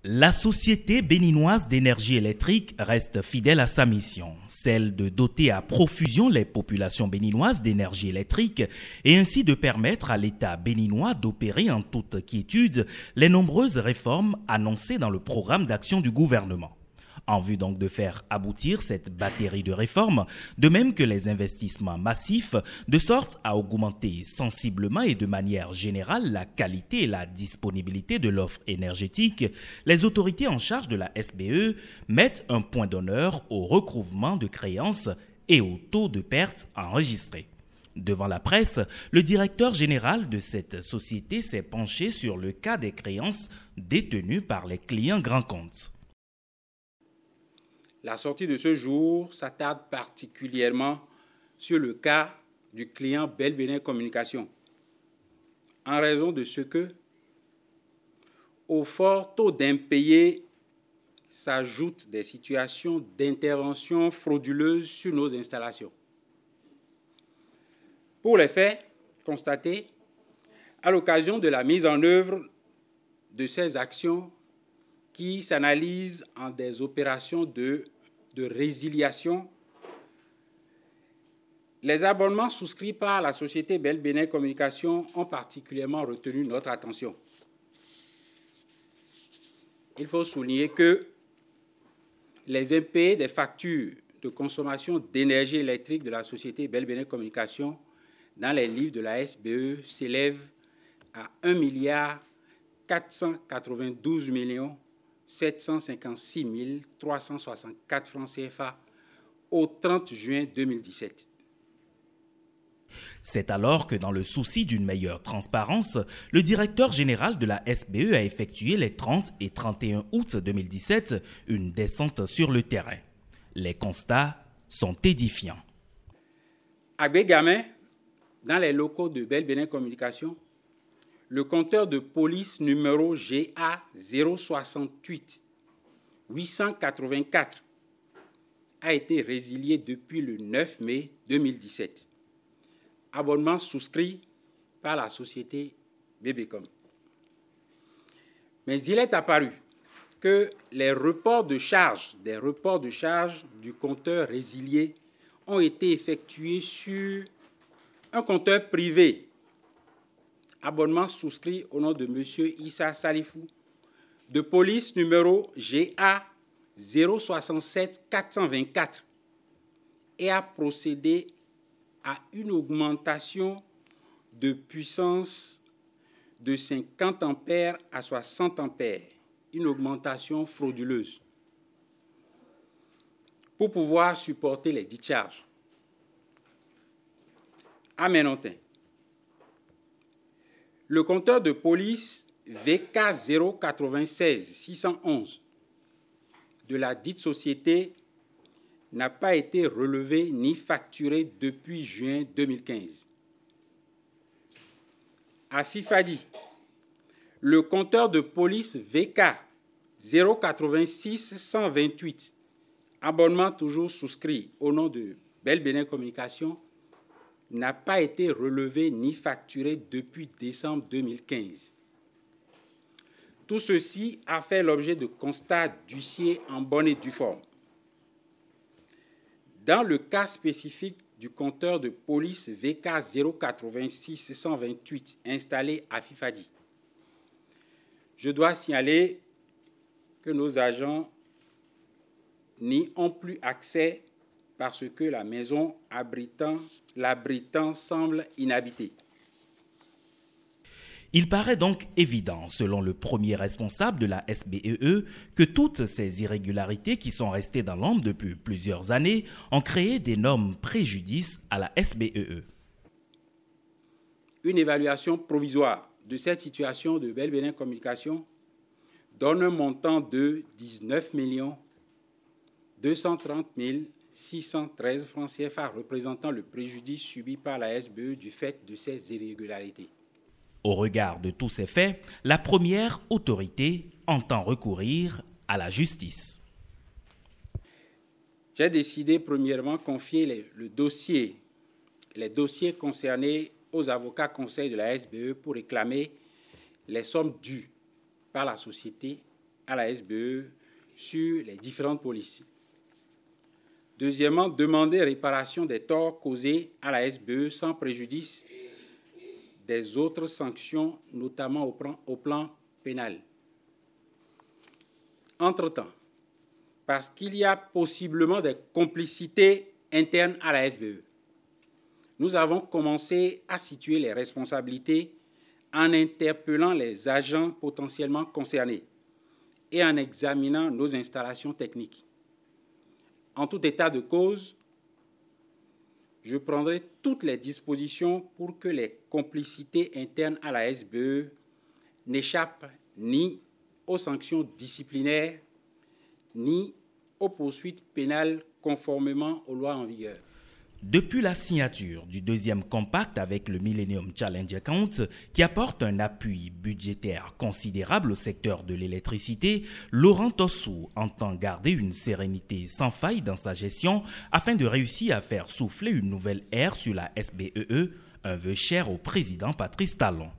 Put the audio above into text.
La société béninoise d'énergie électrique reste fidèle à sa mission, celle de doter à profusion les populations béninoises d'énergie électrique et ainsi de permettre à l'État béninois d'opérer en toute quiétude les nombreuses réformes annoncées dans le programme d'action du gouvernement. En vue donc de faire aboutir cette batterie de réformes, de même que les investissements massifs, de sorte à augmenter sensiblement et de manière générale la qualité et la disponibilité de l'offre énergétique, les autorités en charge de la SBE mettent un point d'honneur au recouvrement de créances et au taux de perte enregistré. Devant la presse, le directeur général de cette société s'est penché sur le cas des créances détenues par les clients grands comptes. La sortie de ce jour s'attarde particulièrement sur le cas du client Bell Benin Communication, en raison de ce que, au fort taux d'impayés, s'ajoutent des situations d'intervention frauduleuse sur nos installations. Pour les faits constatés, à l'occasion de la mise en œuvre de ces actions qui s'analysent en des opérations de résiliation, les abonnements souscrits par la société Bell Benin Communication ont particulièrement retenu notre attention. Il faut souligner que les impayés des factures de consommation d'énergie électrique de la société Bell Benin Communication dans les livres de la SBE s'élèvent à 1,492 756 364 francs CFA au 30 juin 2017. C'est alors que dans le souci d'une meilleure transparence, le directeur général de la SBE a effectué les 30 et 31 août 2017 une descente sur le terrain. Les constats sont édifiants. À Bégamin, dans les locaux de Bell Benin Communication, le compteur de police numéro GA 068 884 a été résilié depuis le 9 mai 2017. Abonnement souscrit par la société Bébécom. Mais il est apparu que les reports de charge du compteur résilié ont été effectués sur un compteur privé. Abonnement souscrit au nom de M. Issa Salifou, de police numéro GA 067 424 et a procédé à une augmentation de puissance de 50 ampères à 60 ampères, une augmentation frauduleuse, pour pouvoir supporter les dites charges. À Ménontin, le compteur de police VK 096 611 de la dite société n'a pas été relevé ni facturé depuis juin 2015. À Fifadi, le compteur de police VK 086 128, abonnement toujours souscrit au nom de Bell Benin Communication, n'a pas été relevé ni facturé depuis décembre 2015. Tout ceci a fait l'objet de constats d'huissier en bonne et due forme. Dans le cas spécifique du compteur de police VK 086 128 installé à Fifadi, je dois signaler que nos agents n'y ont plus accès parce que la maison l'abritant semble inhabitée. Il paraît donc évident, selon le premier responsable de la SBE, que toutes ces irrégularités qui sont restées dans l'ombre depuis plusieurs années ont créé d'énormes préjudices à la SBE. Une évaluation provisoire de cette situation de Bell Benin Communication donne un montant de 19 230 613 francs CFA représentant le préjudice subi par la SBE du fait de ces irrégularités. Au regard de tous ces faits, la première autorité entend recourir à la justice. J'ai décidé premièrement de confier les dossiers concernés aux avocats conseils de la SBE pour réclamer les sommes dues par la société à la SBE sur les différentes polices. Deuxièmement, demander réparation des torts causés à la SBE sans préjudice des autres sanctions, notamment au plan pénal. Entre-temps, parce qu'il y a possiblement des complicités internes à la SBE, nous avons commencé à situer les responsabilités en interpellant les agents potentiellement concernés et en examinant nos installations techniques. En tout état de cause, je prendrai toutes les dispositions pour que les complicités internes à la SBE n'échappent ni aux sanctions disciplinaires, ni aux poursuites pénales conformément aux lois en vigueur. Depuis la signature du deuxième compact avec le Millennium Challenge Account, qui apporte un appui budgétaire considérable au secteur de l'électricité, Laurent Tossou entend garder une sérénité sans faille dans sa gestion afin de réussir à faire souffler une nouvelle ère sur la SBEE, un vœu cher au président Patrice Talon.